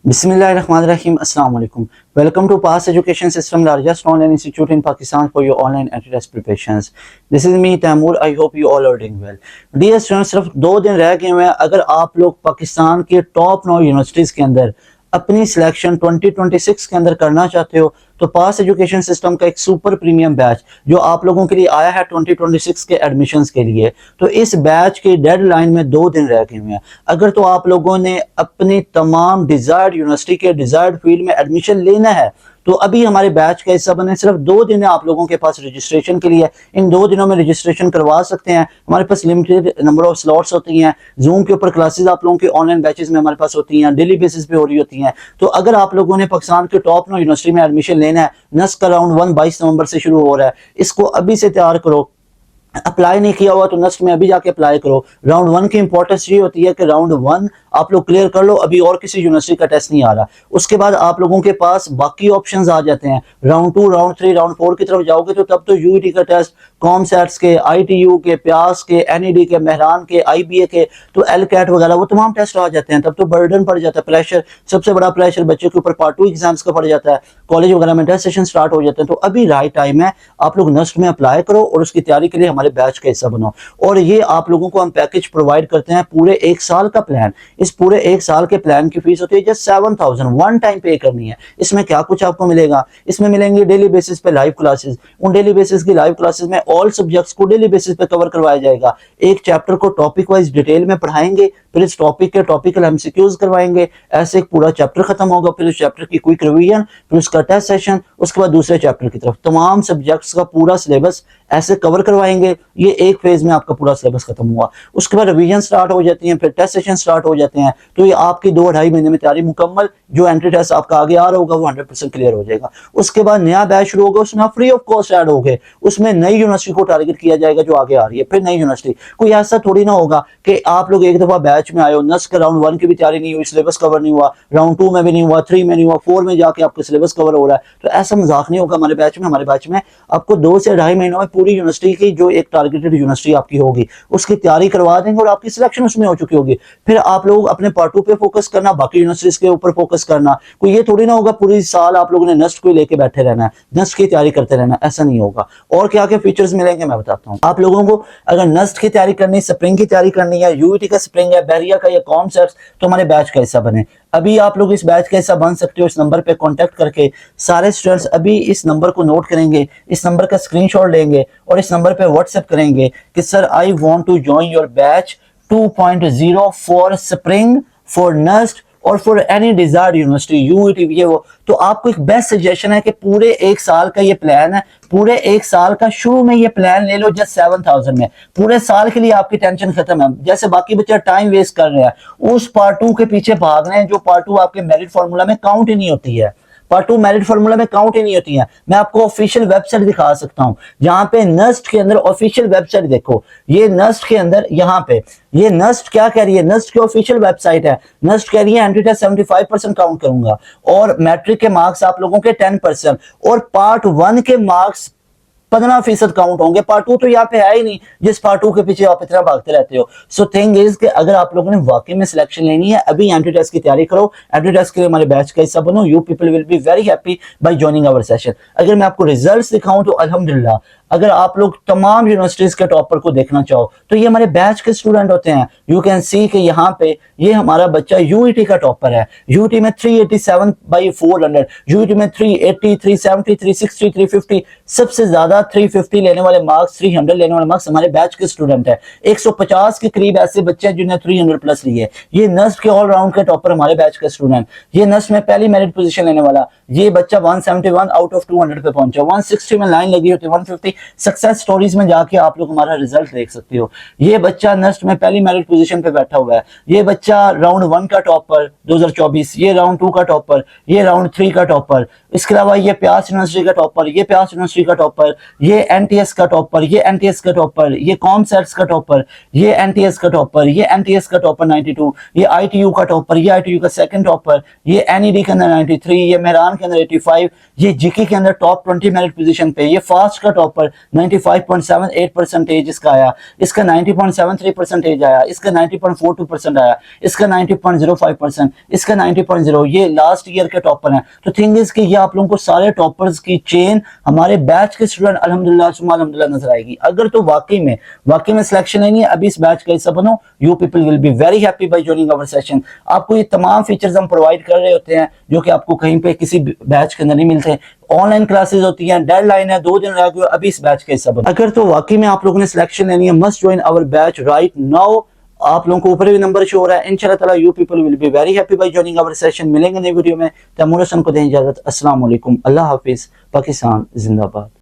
Bismillahirrahmanirrahim. Assalamu alaikum. Welcome to Pass Education System, largest online institute in Pakistan for your online entry-test preparations. This is me, Taimur. I hope you all are doing well. Dear students, सिर्फ 2 दिन रह गए हैं। अगर आप लोग पाकिस्तान के top 9 universities के अंदर अपनी सिलेक्शन 2026 के अंदर करना चाहते हो तो पास एजुकेशन सिस्टम का एक सुपर प्रीमियम बैच जो आप लोगों के लिए आया है 2026 के एडमिशन्स के लिए, तो इस बैच की डेडलाइन में 2 दिन रह गए हुए हैं। अगर तो आप लोगों ने अपनी तमाम डिजायर्ड यूनिवर्सिटी के डिजायर्ड फील्ड में एडमिशन लेना है तो अभी हमारे बैच का हिस्सा बने। सिर्फ 2 दिन है आप लोगों के पास रजिस्ट्रेशन के लिए। इन 2 दिनों में रजिस्ट्रेशन करवा सकते हैं। हमारे पास लिमिटेड नंबर ऑफ स्लॉट्स होती हैं। जूम के ऊपर क्लासेस आप लोगों के ऑनलाइन बैचेस में हमारे पास होती हैं, डेली बेसिस पे हो रही होती हैं। तो अगर आप लोगों ने पाकिस्तान के टॉप 9 यूनिवर्सिटी में एडमिशन लेना है, नस्क का राउंड 1 22 नवंबर से शुरू हो रहा है, इसको अभी से तैयार करो। अप्लाई नहीं किया हुआ तो नस्ट में अभी जाके अप्लाई करो। राउंड 1 की इंपॉर्टेंस ये होती है कि राउंड 1 आप लोग क्लियर कर लो, अभी और किसी यूनिवर्सिटी का टेस्ट नहीं आ रहा। उसके बाद आप लोगों के पास बाकी ऑप्शंस आ जाते हैं। राउंड 2, राउंड 3, राउंड 4 की तरफ जाओगे तो तब तो यूईटी का टेस्ट, कॉमसेट्स के, आईटीयू के, प्यास के, एनईडी के, मेहरान के, आईबीए के, तो एलकैट वगैरह वो तमाम टेस्ट आ जाते हैं। तब तो बर्डन पड़ जाता है, प्रेशर, सबसे बड़ा प्रेशर बच्चों के ऊपर पार्ट 2 एग्जाम्स का पड़ जाता है। कॉलेज वगैरह में टेस्ट सेशन स्टार्ट हो जाते हैं। तो अभी राइट टाइम है, आप लोग नस्ट में अप्लाई करो और उसकी तैयारी के लिए हमारे बैच का हिस्सा बनो। और ये आप लोगों को हम पैकेज प्रोवाइड करते हैं, पूरे 1 साल का प्लान। इस पूरे 1 साल के प्लान की फीस होती है जस्ट 7000 वन टाइम पे करनी है। इसमें क्या कुछ आपको मिलेगा? इसमें मिलेंगे डेली बेसिस पे लाइव क्लासेस। उन डेली बेसिस की लाइव क्लासेस में ऑल सब्जेक्ट्स को डेली बेसिस पे कवर करवाया जाएगा। एक चैप्टर को टॉपिक वाइज डिटेल में पढ़ाएंगे, फिर इस टॉपिक के टॉपिकल एमसीक्यूज करवाएंगे। ऐसे एक पूरा चैप्टर खत्म होगा, फिर उस चैप्टर की क्विक रिवीजन, फिर उसका टेस्ट सेशन, उसके बाद दूसरे चैप्टर की तरफ तमाम सब्जेक्ट्स का पूरा सिलेबस ऐसे कवर करवाएंगे। ये एक फेज में आपका पूरा सिलेबस खत्म हुआ। उसके बाद रिवीजन स्टार्ट हो जाती है, फिर टेस्ट सेशन स्टार्ट हो जाते हैं। तो ये आपकी 2-2.5 महीने में तैयारी मुकम्मल, जो एंट्री टेस्ट आपका आगे आ रहा होगा वो 100% क्लियर हो जाएगा। उसके बाद नया बैच शुरू होगा, उसमें फ्री ऑफ कॉस्ट ऐड हो गए। उसमें नई यूनिवर्सिटी को टारगेट किया जाएगा जो आगे आ रही है, फिर नई यूनिवर्सिटी। कोई ऐसा थोड़ी ना होगा कि आप लोग एक दफा बैच में आए हो, नस्क का राउंड 1 की भी तैयारी नहीं हुई, सिलेबस कवर नहीं हुआ, राउंड 2 में भी नहीं हुआ, 3 में नहीं हुआ, 4 में जाके आपका सिलेबस कवर हो रहा है। तो ऐसा मजाक नहीं होगा हमारे बैच में। हमारे बैच में आपको 2 से 2.5 महीनों में पूरी यूनिवर्सिटी की, जो एक टारगेटेड यूनिवर्सिटी आपकी होगी, उसकी तैयारी करवा देंगे और आपकी सिलेक्शन उसमें हो चुकी होगी। फिर आप लोग अपने पार्ट 2 पे फोकस करना, बाकी यूनिवर्सिटीज के ऊपर फोकस करना। कोई ये थोड़ी ना होगा पूरी साल आप लोगों ने नस्ट को लेके बैठे रहना है, नस्ट की तैयारी करते रहना, ऐसा नहीं होगा। और क्या क्या फीचर्स मिलेंगे मैं बताता हूँ आप लोगों को। अगर नस्ट की तैयारी करनी, स्प्रिंग की तैयारी करनी है, यूईटी का स्प्रिंग है, बैरिया का या कॉमसेट्स, तो हमारे बैच का हिस्सा बने। अभी आप लोग इस बैच का हिस्सा बन सकते हो। इस नंबर पे कांटेक्ट करके सारे स्टूडेंट्स अभी इस नंबर को नोट करेंगे, इस नंबर का स्क्रीनशॉट लेंगे और इस नंबर पे व्हाट्सएप करेंगे कि sir I want to join your batch 2.0 for spring, for NUST और for any desired university, UET, ये वो। तो आपको एक बेस्ट सजेशन है कि पूरे 1 साल का ये प्लान है। पूरे 1 साल का शुरू में ये प्लान ले लो जस्ट 7000 में। पूरे साल के लिए आपकी टेंशन खत्म है। जैसे बाकी बच्चे टाइम वेस्ट कर रहे हैं, उस पार्ट 2 के पीछे भाग रहे हैं जो पार्ट 2 आपके मेरिट फॉर्मूला में काउंट ही नहीं होती है। पार्ट 2 मेरिट फॉर्मूला में काउंट ही नहीं होती है। मैं आपको ऑफिशियल वेबसाइट दिखा सकता हूं, जहां पे नस्ट के अंदर ऑफिशियल वेबसाइट देखो। ये नस्ट के अंदर यहां पे ये नस्ट क्या कह रही है, नस्ट की ऑफिशियल वेबसाइट है। नस्ट कह रही है एंट्री टेस्ट 75% काउंट करूंगा और मैट्रिक के मार्क्स आप लोगों के 10% और पार्ट 1 के मार्क्स 15% काउंट होंगे। पार्ट 2 तो यहाँ पे है ही नहीं, जिस पार्ट 2 के पीछे आप इतना भागते रहते हो। सो थिंग इज कि अगर आप लोगों ने वाकई में सिलेक्शन लेनी है, अभी एंट्री टेस्ट की तैयारी करो। एंट्री टेस्ट के लिए हमारे बैच का हिस्सा बनो। You people will be very happy by joining our session. अगर मैं आपको रिजल्ट्स दिखाऊं तो अल्हम्दुलिल्लाह, अगर आप लोग तमाम यूनिवर्सिटीज के टॉपर को देखना चाहो तो ये हमारे बैच के स्टूडेंट होते हैं। यू कैन सी कि यहाँ पे ये हमारा बच्चा यूईटी का टॉपर है। यूईटी में 387/400, यूईटी में 380, 370, 360, 350, सबसे ज्यादा 350 लेने वाले मार्क्स, 300 लेने वाले मार्क्स हमारे बैच के स्टूडेंट है। 150 के करीब ऐसे बच्चे हैं जिन्हें 300 प्लस लिए। ये नस्ट के ऑलराउंड के टॉपर हमारे बैच का स्टूडेंट। ये नस्ट में पहली मेरिट पोजीशन लेने वाला ये बच्चा 171 आउट ऑफ 200 पे पहुंचा। 160 में लाइन लगी होती है, 150 सक्सेस स्टोरीज में जाके आप लोग हमारा रिजल्ट देख सकते हो। ये बच्चा नस्ट में पहली मेरिट पोजीशन पे बैठा हुआ है। ये बच्चा राउंड 1 का टॉपर 2024, ये राउंड 2 का टॉपर, ये राउंड 3 का टॉपर। इसके अलावा ये प्यास यूनिवर्सिटी का टॉपर, ये प्यास यूनिवर्सिटी का टॉपर, ये एनटीएस का टॉपर, ये एनटीएस का टॉपर, ये कॉमसेट्स का टॉपर, ये एनटीएस का टॉपर, ये एनटीएस का टॉपर 92, ये आईटीयू का टॉपर, ये आईटीयू का सेकंड टॉपर, ये एनईडी के अंदर 93, ये मेहरान के अंदर 85, ये जीके के अंदर टॉप 20 मेरिट पोजीशन पे, ये फास्ट का टॉपर, 95.78% इसका आया, इसका 90.73% आया, इसका 90.42% आया, इसका 90.05%, इसका 90.0, ये लास्ट ईयर के टॉपर हैं। तो थिंग इज कि ये आप लोगों को सारे टॉपर्स की चेन हमारे बैच के स्टूडेंट अल्हम्दुलिल्लाह नजर आएगी। अगर तो वाकई में सिलेक्शन लेनी है, अभी इस बैच का हिस्सा बनो। You people will be very happy by joining our session. आपको ये तमाम फीचर्स हम प्रोवाइड कर रहे होते हैं जो कि आपको कहीं पे किसी बैच के अंदर नहीं मिलते। ऑनलाइन क्लासेस होती हैं, डेडलाइन है, 2 दिन रह गए, अभी इस बैच के हिस्सा बनो। अगर तो वाकई में आप लोगों ने सिलेक्शन लेनी है, must join our batch right now. आप लोगों को ऊपर भी नंबर शो हो रहा है। इंशाल्लाह ताला you people will be very happy by joining our session. मिलेंगे नई वीडियो में। तैमूर हसन को दें इजाजत। अस्सलाम वालेकुम, अल्लाह हाफिज, पाकिस्तान जिंदाबाद।